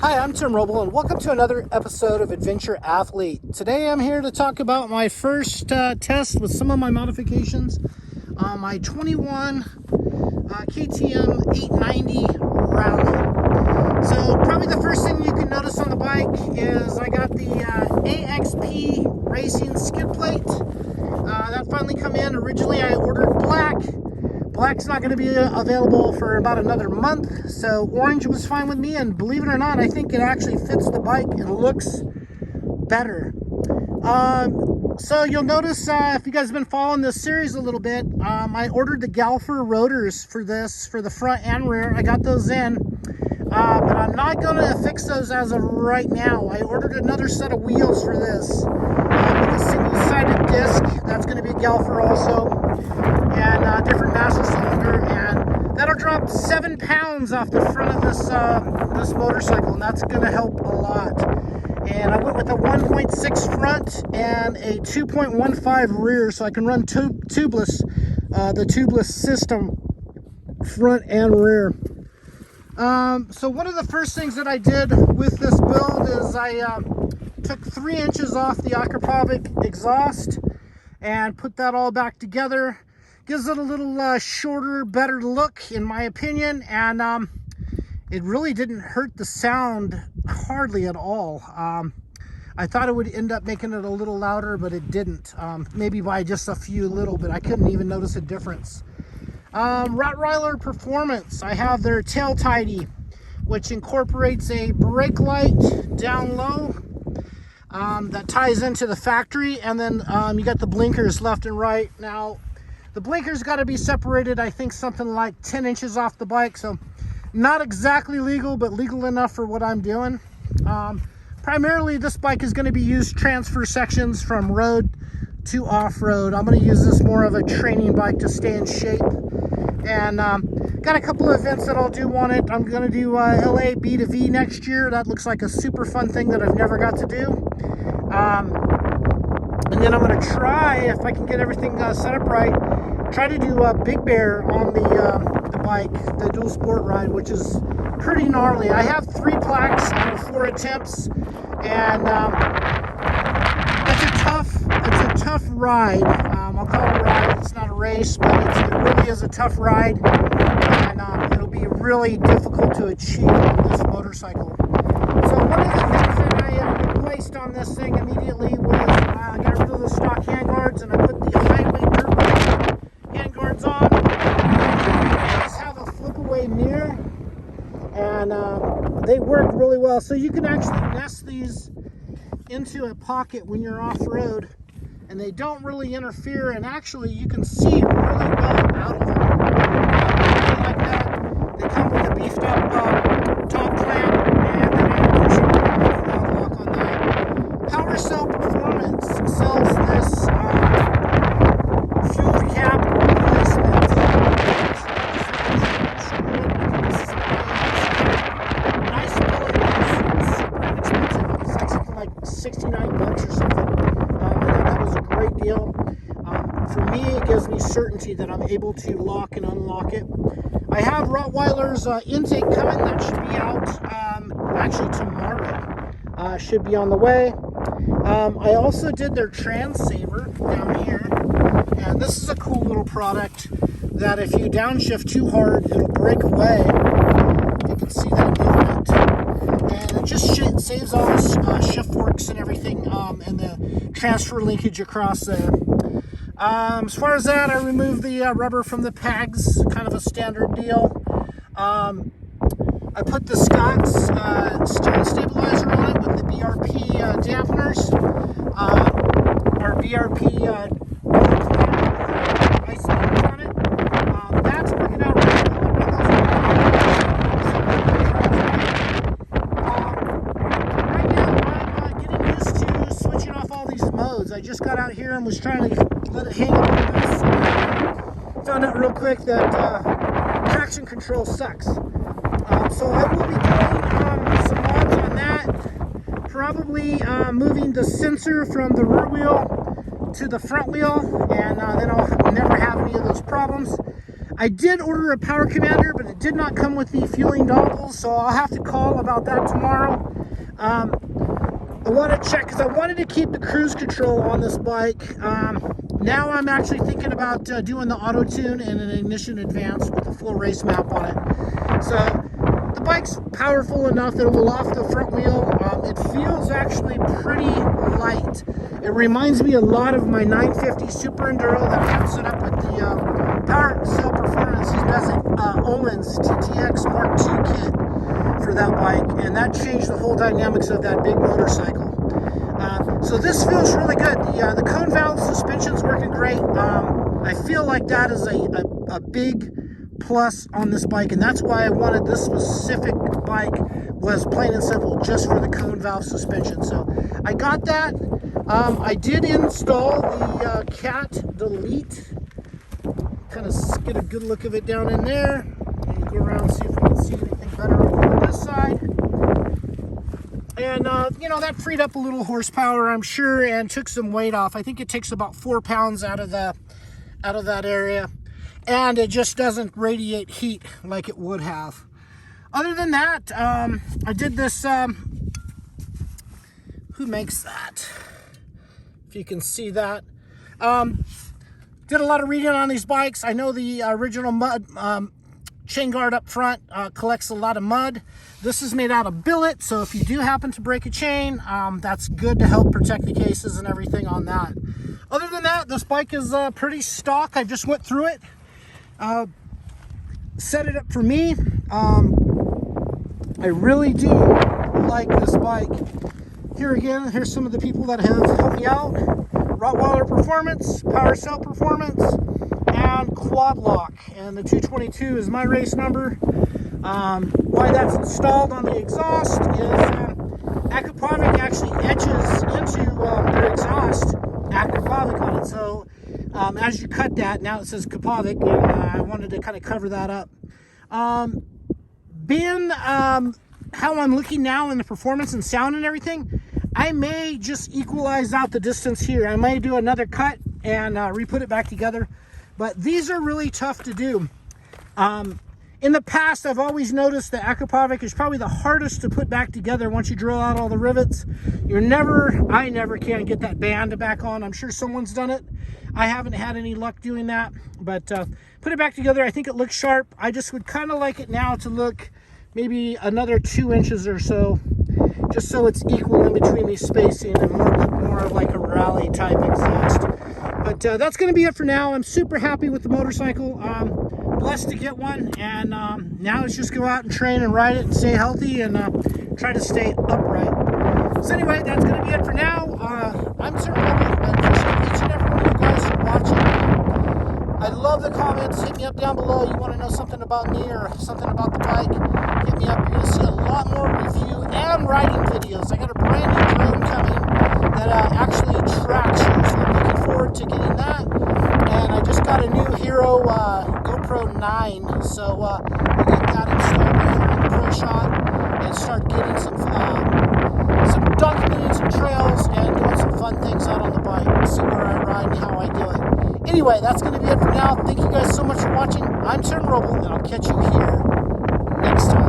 Hi, I'm Tim Roble, and welcome to another episode of Adventure Athlete. Today I'm here to talk about my first test with some of my modifications on my 21 KTM 890 Rally. So probably the first thing you can notice on the bike is I got the AXP Racing skid plate. That finally come in. Originally I ordered black. Black's not going to be available for about another month, so orange was fine with me, and believe it or not, I think it actually fits the bike and looks better. So you'll notice, if you guys have been following this series a little bit, I ordered the Galfer rotors for this, for the front and rear. I got those in, but I'm not going to fix those as of right now. I ordered another set of wheels for this, with a single-sided disc. That's going to be Galfer also, and different master cylinder, and that'll drop 7 pounds off the front of this motorcycle, and that's going to help a lot. And I went with a 1.6 front and a 2.15 rear, so I can run tubeless, the tubeless system, front and rear. So one of the first things that I did with this build is I took 3 inches off the Akrapovic exhaust and put that all back together. Gives it a little shorter, better look, in my opinion, and it really didn't hurt the sound hardly at all. I thought it would end up making it a little louder, but it didn't. Maybe by just a few little bit. I couldn't even notice a difference. Rottweiler Performance. I have their tail tidy, which incorporates a brake light down low that ties into the factory, and then you got the blinkers left and right. Now, the blinkers got to be separated, I think something like 10 inches off the bike, so not exactly legal, but legal enough for what I'm doing. Primarily, this bike is going to be used transfer sections from road to off-road. I'm going to use this more of a training bike to stay in shape. And got a couple of events that I'll do on it. I'm going to do LA B2V next year. That looks like a super fun thing that I've never got to do. And then I'm going to try, if I can get everything set up right, try to do a Big Bear on the bike, the dual sport ride, which is pretty gnarly. I have 3 plaques out of 4 attempts, and it's a tough ride. I'll call it a ride. It's not a race, but it really is a tough ride, and it'll be really difficult to achieve on this motorcycle. So one of the things that I replaced on this thing immediately was I got rid of the stock handguards, and I put the highway dirt bike handguards on. These have a flip away mirror, and they work really well. So you can actually nest these into a pocket when you're off-road, and they don't really interfere, and actually you can see really well out of them. Like that. They come with a beefed up top clamp, and then I push it lock on that. Power Cell Performance sells this fuel cap replacement. Nice bullet. It's super inexpensive. It's like something like 69 bucks or something. I thought that was a great deal. For me, it gives me certainty that I'm able to lock and unlock it. I have Rottweiler's intake coming. That should be out actually tomorrow. Should be on the way. I also did their trans saver down here, and this is a cool little product that if you downshift too hard, it'll break away. You can see that movement, and it just saves all the shift forks and everything, and the transfer linkage across there. As far as that, I removed the rubber from the pegs, kind of a standard deal. I put the Scott's steering stabilizer on it with the BRP dampeners, or BRP isolators on it. That's working out really well. Right now, I'm getting used to switching off all these modes. I just got out here and was trying to let it hang a little bit. Found out real quick that traction control sucks. So I will be doing some mods on that. Probably moving the sensor from the rear wheel to the front wheel, and then I'll never have any of those problems. I did order a power commander, but it did not come with the fueling dongles, so I'll have to call about that tomorrow. I want to check because I wanted to keep the cruise control on this bike. Now I'm actually thinking about doing the auto tune and an ignition advance with a full race map on it. So the bike's powerful enough that it will off the front wheel. It feels actually pretty light. It reminds me a lot of my 950 Super Enduro that I have set up with the Power Cell Performance. He does it Owens TTX Mark II kit for that bike, and that changed the whole dynamics of that big motorcycle. So this feels really good. The cone valve suspension's working great. I feel like that is a big plus on this bike, and that's why I wanted this specific bike, was plain and simple, just for the cone valve suspension. So I got that. I did install the cat delete. Kind of get a good look of it down in there. And go around and see if we can see anything better on this side. And you know, that freed up a little horsepower, I'm sure, and took some weight off. I think it takes about 4 pounds out of that area, and it just doesn't radiate heat like it would have. Other than that, I did this. Who makes that? If you can see that. Did a lot of reading on these bikes. I know the original mud chain guard up front collects a lot of mud. This is made out of billet, so if you do happen to break a chain, that's good to help protect the cases and everything on that. Other than that, this bike is pretty stock. I just went through it, set it up for me. I really do like this bike. Here again, here's some of the people that have helped me out. Rottweiler Performance, Power Cell Performance, and Quad Lock. And the 222 is my race number. Why that's installed on the exhaust is Aquapovic actually etches into their exhaust Aquapovic on it. So as you cut that, now it says Kapovic, and I wanted to kind of cover that up. Being how I'm looking now in the performance and sound and everything, I may just equalize out the distance here. I may do another cut and re-put it back together. But these are really tough to do. In the past, I've always noticed that Aquapovic is probably the hardest to put back together once you drill out all the rivets. I never can get that band back on. I'm sure someone's done it. I haven't had any luck doing that. But put it back together. I think it looks sharp. I just would kind of like it now to look maybe another 2 inches or so, just so it's equal in between these spacing and look more like a rally type exhaust. But that's going to be it for now. I'm super happy with the motorcycle. Blessed to get one, and now let's just go out and train and ride it and stay healthy and try to stay upright. So anyway, that's going to be it for now. I'm certainly appreciate each and every one of you guys for watching. I love the comments. Hit me up down below. You want to know something about me or something about the bike, hit me up. You're going to see a lot more review and riding videos. I got a brand new drone coming that actually tracks you, so I'm looking forward to getting that. And I just got a new Hero GoPro 9, so we'll get that installed right here in the Pro Shot and start getting some documenting some trails and doing some fun things out on the bike. See where I ride and how I do it. Anyway, that's going to be it for now. Thank you guys so much for watching. I'm Tim Roble, and I'll catch you here next time.